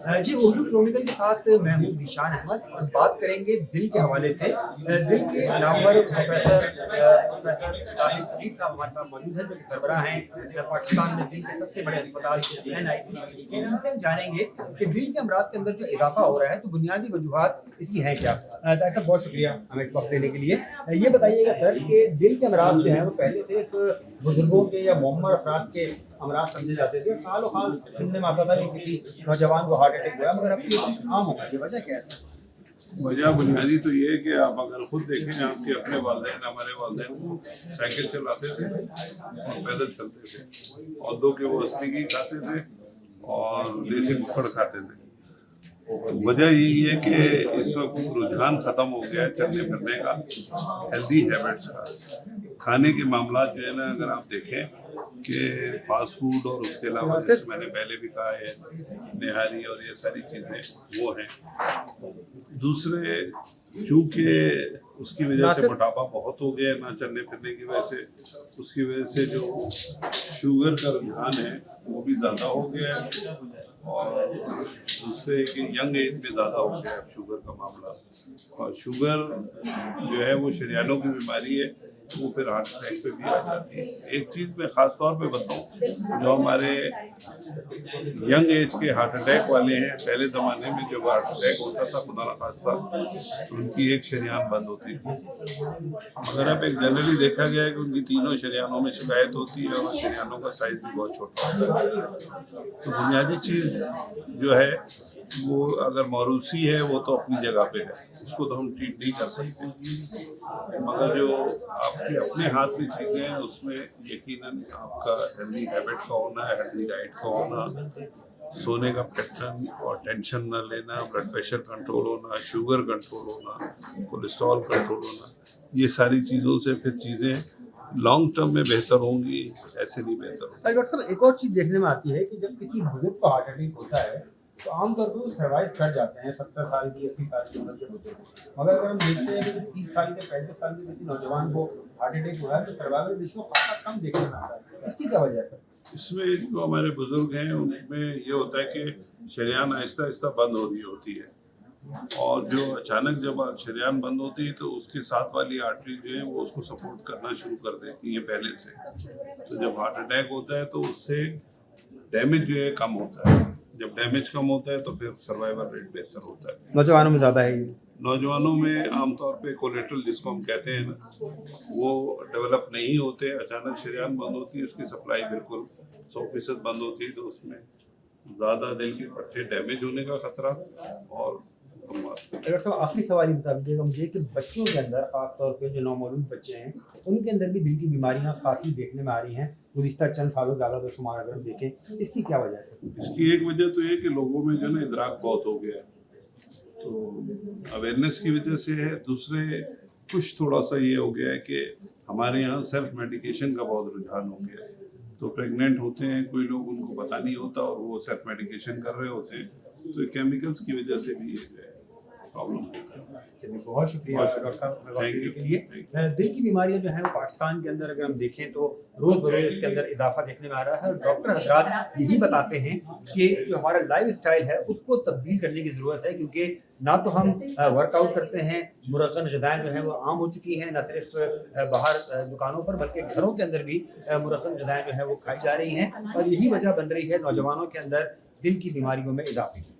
जी, Urdu Chronicle के साथ मैं हूँ ज़ीशान अहमद और बात करेंगे दिल के हवाले से। दिल के नामवर प्रोफेसर ताहिर सलीम साहब हमारे साथ मौजूद हैं, जो कि सरबराह हैं पाकिस्तान में दिल के सबसे बड़े अस्पताल NICVD के। इनसे हम जानेंगे कि दिल के अमराज के अंदर जो इजाफा हो रहा है, तो बुनियादी वजूहात इसकी हैं क्या। ताहिर साहब, बहुत शुक्रिया हमें वक्त देने के लिए। ये बताइएगा सर कि दिल के अमराज जो हैं वो पहले सिर्फ बुजुर्गों के या मुअम्मर अफराद के अमराज समझे जाते थे। खाल खाल सुनने में आता था कि किसी नौजवान को हार्ट अटैक हुआ, मगर अब ये चीज़ आम हो गई है। वजह क्या है सर? वजह बुनियादी तो ये है कि आप अगर खुद देखें, आपके अपने वालिदैन, हमारे वालिदैन साइकिल चलाते थे और पैदल चलते थे, और दो के वो असली खाते थे और देसी कुकड़ खाते थे। वजह यही है कि इस वक्त रुझान ख़त्म हो गया है चलने फिरने का, हेल्दी हैबिट्स का। खाने के मामला जो है ना, अगर आप देखें कि फास्ट फूड और उसके अलावा, जैसे मैंने पहले भी कहा है, निहारी और ये सारी चीज़ें वो हैं। दूसरे, चूँकि उसकी वजह से मोटापा बहुत हो गया है, ना चलने फिरने की वजह से, उसकी वजह से जो शुगर का रुझान है वो भी ज़्यादा हो गया है, और दूसरे कि यंग एज में ज़्यादा हो गया है शुगर का मामला। और शुगर जो है वो शरीयानों की बीमारी है, वो फिर हार्ट अटैक पे भी आ जाती है। एक चीज़ मैं ख़ास तौर पे बताऊँ, जो हमारे यंग एज के हार्ट अटैक वाले हैं, पहले ज़माने में जब हार्ट अटैक होता था, खुदा न खास्ता, तो उनकी एक शरीयान बंद होती थी। मगर अब एक जनरली देखा गया है कि उनकी तीनों शरीयानों में शिकायत होती है, और शरीयानों का साइज़ भी बहुत छोटा होता है। तो बुनियादी चीज़ जो है वो, अगर मौरूसी है वो तो अपनी जगह पे है, उसको तो हम ट्रीट नहीं कर सकते। मगर जो आपके अपने हाथ में चीज़ें हैं, उसमें यकीनन आपका हेल्दी हैबिट का होना, हेल्दी डाइट का होना, सोने का पैटर्न और टेंशन न लेना, ब्लड प्रेशर कंट्रोल होना, शुगर कंट्रोल होना, कोलेस्ट्रॉल कंट्रोल होना, ये सारी चीज़ों से फिर चीज़ें लॉन्ग टर्म में बेहतर होंगी, ऐसे नहीं बेहतर होंगी। डॉक्टर साहब, एक और चीज़ देखने में आती है कि जब किसी बुजुर्ग को हार्ट अटैक होता है तो आमतौर पर वो सर्वाइव कर जाते हैं 70 साल की 80 साल की उम्र के बुजुर्ग। मगर अगर हम देखते हैं कि 30 साल के 35 साल के किसी नौजवान को हार्ट अटैक हुआ है, तो सर्वाइवल रेशियो काफ़ी कम देखने में आता है। इसकी क्या वजह है सर? इसमें जो हमारे बुजुर्ग हैं, उनमें ये होता है कि शरीयान आहिस्ता आहिस्ता बंद हो रही होती है, और जो अचानक जब शरीयान बंद होती है तो उसके साथ वाली आर्टरी जो है वो उसको सपोर्ट करना शुरू कर देती है पहले से। तो जब हार्ट अटैक होता है तो उससे डैमेज जो है कम होता है। जब डैमेज कम होता है तो फिर सर्वाइवल रेट बेहतर होता है। नौजवानों में ज़्यादा है ये। नौजवानों में आमतौर पे कोलेट्रल जिसको हम कहते हैं ना, वो डेवलप नहीं होते। अचानक शरीयान बंद होती है, उसकी सप्लाई बिल्कुल 100% बंद होती है, तो उसमें ज़्यादा दिल के पट्टे डैमेज होने का खतरा। और डॉक्टर साहब, आखिरी सवाल ये बता दीजिएगा मुझे कि बच्चों के अंदर, खासतौर पे जो नौमौलूद बच्चे हैं, उनके अंदर भी दिल की बीमारियां खासी देखने में आ रही हैं गुज़िश्ता चंद सालों के आधा शुमार अगर हम देखें। इसकी क्या वजह है? इसकी एक वजह तो ये कि लोगों में जो है ना इदराक बहुत हो गया है, तो अवेयरनेस की वजह से है। दूसरे कुछ थोड़ा सा ये हो गया है कि हमारे यहाँ सेल्फ मेडिकेशन का बहुत रुझान हो गया है। तो प्रेग्नेंट होते हैं कोई लोग, उनको पता नहीं होता और वो सेल्फ मेडिकेशन कर रहे होते हैं, तो केमिकल्स की वजह से भी ये प्रॉब्लम होता है। चलिए, बहुत शुक्रिया डॉक्टर साहब वक्त देने के लिए। दिल की बीमारियां जो हैं वो पाकिस्तान के अंदर अगर हम देखें तो रोज़ बरोज़ इसके अंदर इजाफा देखने में आ रहा है। डॉक्टर हजरात यही बताते हैं कि जो हमारा लाइफ स्टाइल है उसको तब्दील करने की ज़रूरत है, क्योंकि ना तो हम वर्कआउट करते हैं, मुरगन ग़िज़ाएँ जो हैं वो आम हो चुकी हैं, न सिर्फ बाहर दुकानों पर बल्कि घरों के अंदर भी मुरगन ग़िज़ाएँ जो हैं वो खाई जा रही हैं, और यही वजह बन रही है नौजवानों के अंदर दिल की बीमारियों में इजाफे की।